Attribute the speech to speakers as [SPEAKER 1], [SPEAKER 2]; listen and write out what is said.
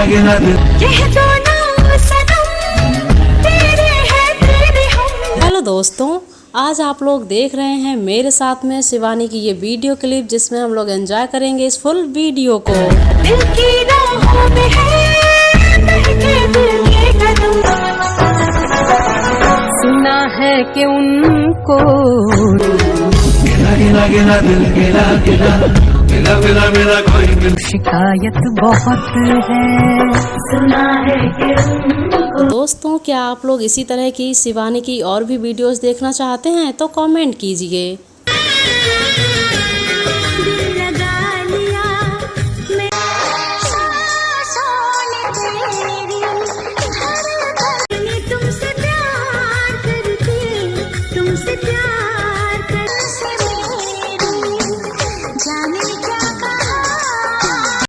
[SPEAKER 1] Hello दोस्तों, आज आप लोग देख रहे हैं मेरे साथ में शिवानी की ये वीडियो क्लिप, जिसमें हम लोग एंजॉय करेंगे इस फुल वीडियो को। दिल की राहों में है सुना है कि उनको शिकायत बहुत है, सुना है कि उनको। दोस्तों, क्या आप लोग इसी तरह की शिवानी की और भी वीडियोस देखना चाहते हैं तो कमेंट कीजिए।